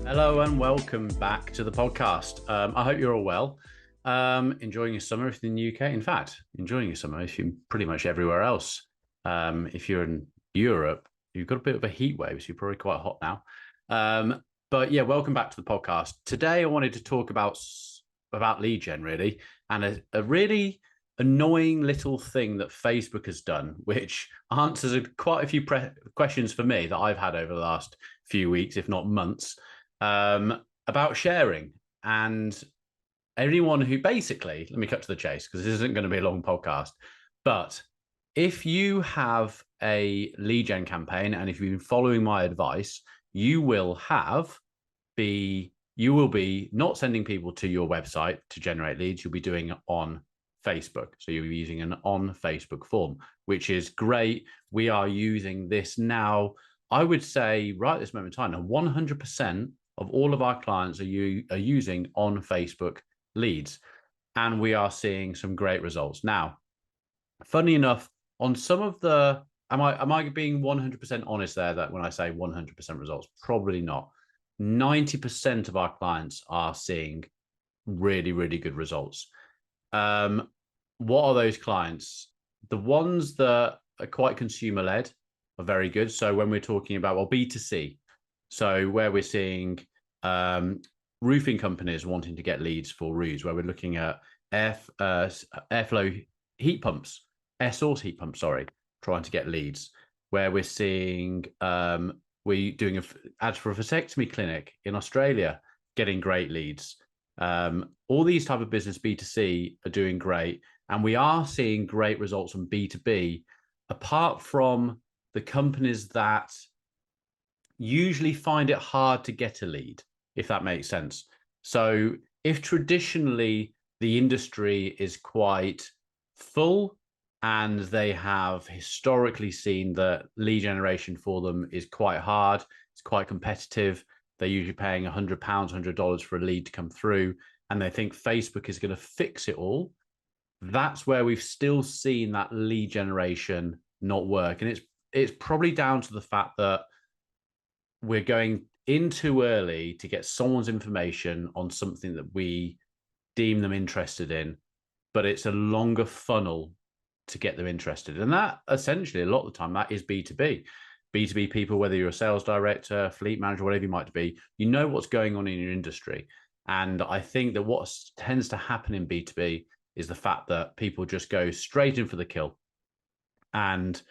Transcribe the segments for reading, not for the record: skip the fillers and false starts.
Hello and welcome back to the podcast. I hope you're all well. Enjoying your summer if you're in the UK. In fact, enjoying your summer if you're pretty much everywhere else. If you're in Europe, you've got a bit of a heat wave, so you're probably quite hot now. But yeah, welcome back to the podcast. Today, I wanted to talk about lead gen really, and a really annoying little thing that Facebook has done, which answers quite a few questions for me that I've had over the last few weeks, if not months, about sharing. And anyone who basically, let me cut to the chase because this isn't going to be a long podcast, but if you have a lead gen campaign and if you've been following my advice, you will be not sending people to your website to generate leads. You'll be doing it on Facebook. So you'll be using an on Facebook form, which is great. We are using this now, I would say right at this moment in time, and 100% of all of our clients are using on Facebook leads. And we are seeing some great results. Now, funny enough, on some of the, am I being 100% honest there that when I say 100% results? Probably not. 90% of our clients are seeing really, really good results. What are those clients? The ones that are quite consumer led are very good. So when we're talking about, well, B2C, so where we're seeing roofing companies wanting to get leads for roofs, where we're looking at airflow heat pumps, air source heat pumps, sorry, trying to get leads, where we're seeing we're doing ads for a vasectomy clinic in Australia, getting great leads. All these type of business B2C are doing great. And we are seeing great results on B2B, apart from the companies that usually find it hard to get a lead, if that makes sense. So if traditionally the industry is quite full and they have historically seen that lead generation for them is quite hard, it's quite competitive, they're usually paying £100, $100 for a lead to come through, and they think Facebook is going to fix it all, that's where we've still seen that lead generation not work. And it's probably down to the fact that we're going in too early to get someone's information on something that we deem them interested in, but it's a longer funnel to get them interested. And that essentially, a lot of the time, that is B2B. B2B people, whether you're a sales director, fleet manager, whatever you might be, you know what's going on in your industry. And I think that what tends to happen in B2B is the fact that people just go straight in for the kill. And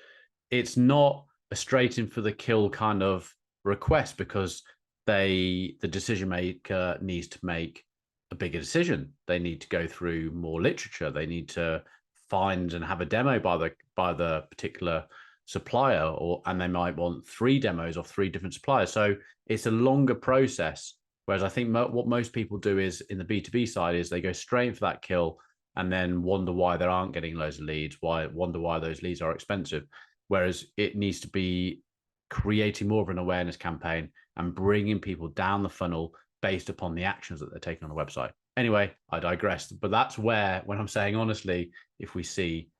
it's not a straight in for the kill kind of request because the decision maker needs to make a bigger decision. They need to go through more literature. They need to find and have a demo by the particular supplier, and they might want 3 demos of 3 different suppliers. So it's a longer process. Whereas I think what most people do is in the B2B side is they go straight for that kill and then wonder why they aren't getting loads of leads, wonder why those leads are expensive. Whereas it needs to be creating more of an awareness campaign and bringing people down the funnel based upon the actions that they're taking on the website. Anyway, I digressed, but that's where, when I'm saying honestly, if we see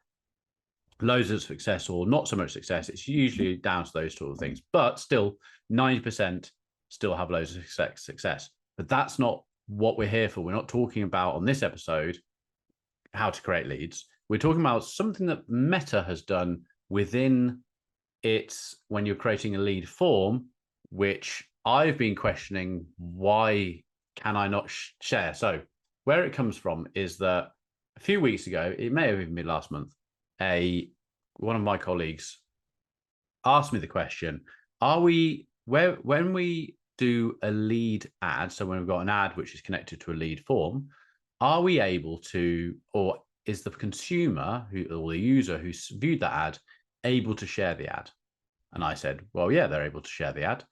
loads of success or not so much success, it's usually down to those sort of things. But still, 90% still have loads of success. But that's not what we're here for. We're not talking about on this episode how to create leads. We're talking about something that Meta has done within its, when you're creating a lead form, which I've been questioning, why can I not share? So where it comes from is that a few weeks ago, it may have even been last month, one of my colleagues asked me the question, when we do a lead ad, so when we've got an ad which is connected to a lead form, are we able to, or is the consumer or the user who's viewed that ad able to share the ad? And I said, well, yeah, they're able to share the ad.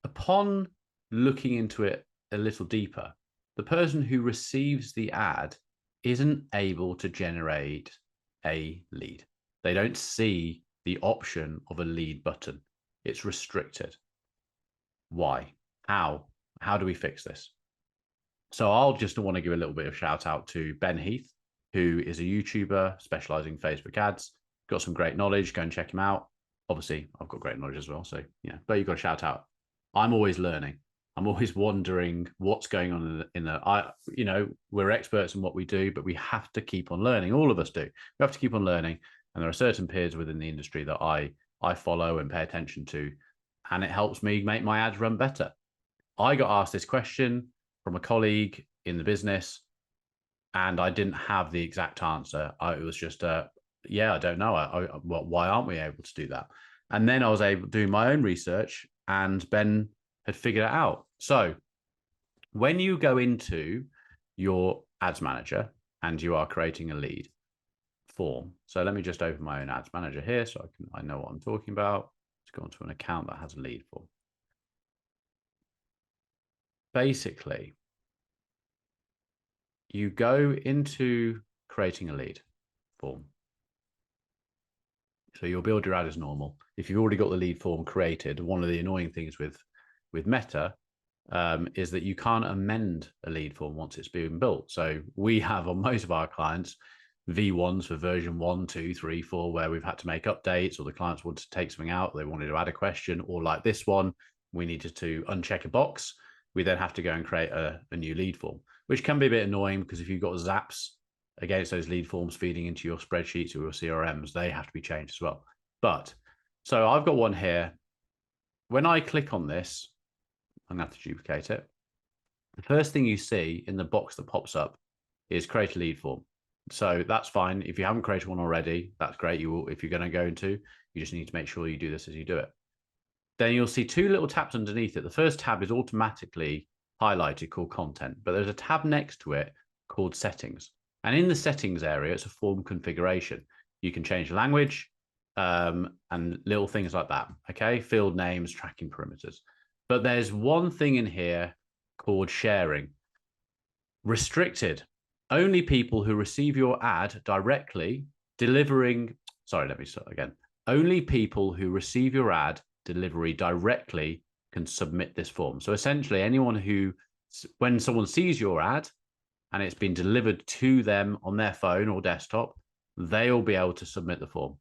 Upon looking into it a little deeper, the person who receives the ad isn't able to generate a lead. They don't see the option of a lead button. It's restricted. Why? How? How do we fix this? So I'll just want to give a little bit of shout out to Ben Heath, who is a YouTuber specializing in Facebook ads. Got some great knowledge. Go and check him out. Obviously, I've got great knowledge as well. So, yeah, but you've got to shout out. I'm always learning. I'm always wondering what's going on we're experts in what we do, but we have to keep on learning. All of us do. We have to keep on learning. And there are certain peers within the industry that I follow and pay attention to, and it helps me make my ads run better. I got asked this question from a colleague in the business, and I didn't have the exact answer. It was just, yeah, I don't know. Why aren't we able to do that? And then I was able to do my own research, and Ben had figured it out. So when you go into your ads manager and you are creating a lead form. So let me just open my own ads manager here so I know what I'm talking about. Let's go onto an account that has a lead form. Basically, you go into creating a lead form. So you'll build your ad as normal. If you've already got the lead form created, one of the annoying things with Meta is that you can't amend a lead form once it's been built. So we have on most of our clients V1s for version 1, 2, 3, 4, where we've had to make updates, or the clients wanted to take something out, they wanted to add a question, or like this one, we needed to uncheck a box. We then have to go and create a new lead form, which can be a bit annoying because if you've got zaps against those lead forms feeding into your spreadsheets or your CRMs, they have to be changed as well. But so I've got one here. When I click on this, I'm going to have to duplicate it. The first thing you see in the box that pops up is create a lead form. So that's fine. If you haven't created one already, that's great. You will, if you're going to go into, you just need to make sure you do this as you do it. Then you'll see two little tabs underneath it. The first tab is automatically highlighted called content, but there's a tab next to it called settings. And in the settings area, it's a form configuration. You can change the language and little things like that. Okay, field names, tracking perimeters. But there's one thing in here called sharing. Restricted. Only people who receive your ad directly delivering. Sorry, let me start again. Only people who receive your ad delivery directly can submit this form. So essentially, anyone who, when someone sees your ad and it's been delivered to them on their phone or desktop, they'll be able to submit the form.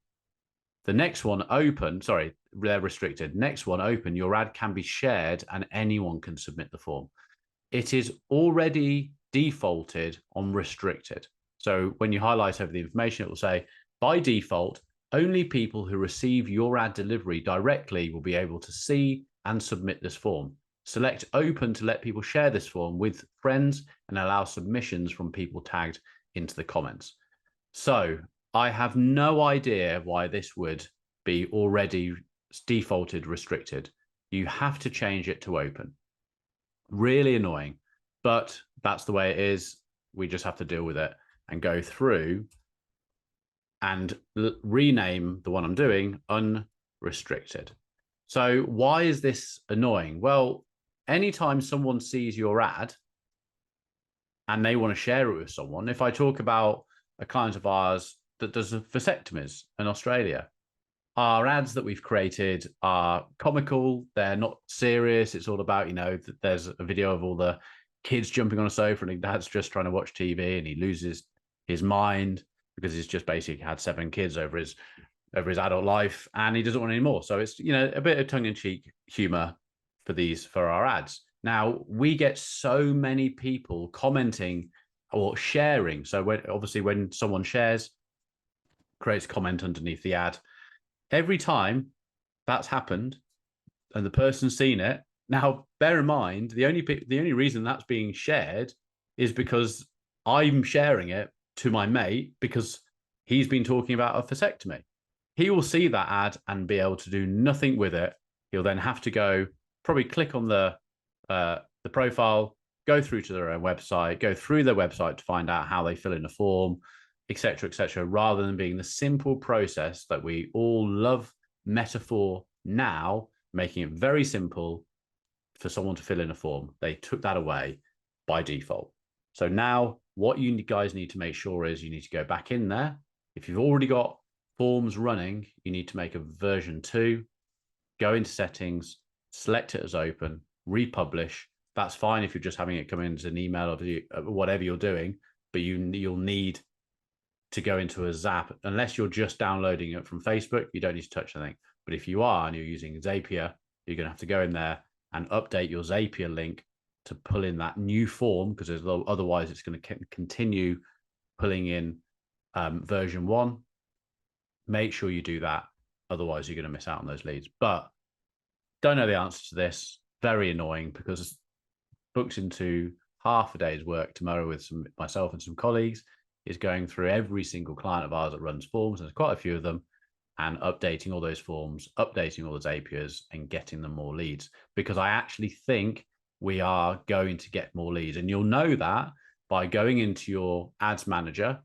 The next one, open, sorry, they're restricted. Next one, open, your ad can be shared and anyone can submit the form. It is already defaulted on restricted. So when you highlight over the information, it will say, by default, only people who receive your ad delivery directly will be able to see and submit this form. Select open to let people share this form with friends and allow submissions from people tagged into the comments. So I have no idea why this would be already defaulted restricted. You have to change it to open. Really annoying, but that's the way it is. We just have to deal with it and go through and rename the one I'm doing unrestricted. So why is this annoying? Well, anytime someone sees your ad and they want to share it with someone, if I talk about a client of ours that does vasectomies in Australia, our ads that we've created are comical. They're not serious. It's all about, there's a video of all the kids jumping on a sofa and dad's just trying to watch TV and he loses his mind because he's just basically had 7 kids over his adult life and he doesn't want any more. So it's, a bit of tongue-in-cheek humor for our ads. Now, we get so many people commenting or sharing. So when someone shares, creates a comment underneath the ad, every time that's happened and the person's seen it, now bear in mind, the only reason that's being shared is because I'm sharing it to my mate because he's been talking about a vasectomy. He will see that ad and be able to do nothing with it. He'll then have to go, probably click on the profile, go through to their own website, go through their website to find out how they fill in a form, etc., rather than being the simple process that we all love metaphor now, making it very simple for someone to fill in a form. They took that away by default. So now what you guys need to make sure is you need to go back in there. If you've already got forms running, you need to make a version 2, go into settings, select it as open, republish. That's fine if you're just having it come in as an email of whatever you're doing, but you'll need to go into a Zap. Unless you're just downloading it from Facebook, you don't need to touch anything. But if you are and you're using Zapier, you're going to have to go in there and update your Zapier link to pull in that new form, because otherwise it's going to continue pulling in version 1. Make sure you do that. Otherwise, you're going to miss out on those leads. But don't know the answer to this. Very annoying, because books into half a day's work tomorrow with myself and some colleagues is going through every single client of ours that runs forms. There's quite a few of them, and updating all those forms, updating all those Zapiers, and getting them more leads, because I actually think we are going to get more leads. And you'll know that by going into your ads manager,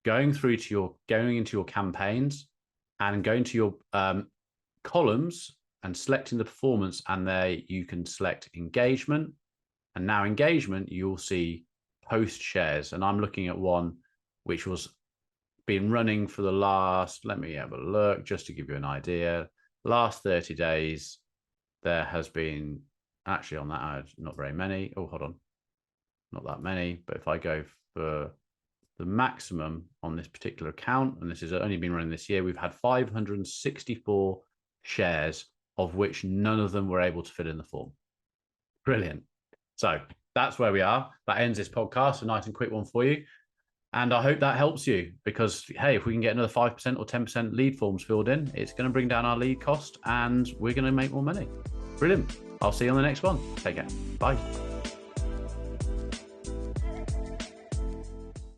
going into your campaigns, and going to your columns and selecting the performance. And there you can select engagement. And now engagement, you'll see post shares. And I'm looking at one which was been running for the last, let me have a look, just to give you an idea. Last 30 days, there has been, actually on that ad, not very many. Oh, hold on. Not that many. But if I go for the maximum on this particular account, and this has only been running this year, we've had 564 shares, of which none of them were able to fit in the form. Brilliant. So that's where we are. That ends this podcast. A nice and quick one for you. And I hope that helps you, because, hey, if we can get another 5% or 10% lead forms filled in, it's going to bring down our lead cost and we're going to make more money. Brilliant. I'll see you on the next one. Take care. Bye.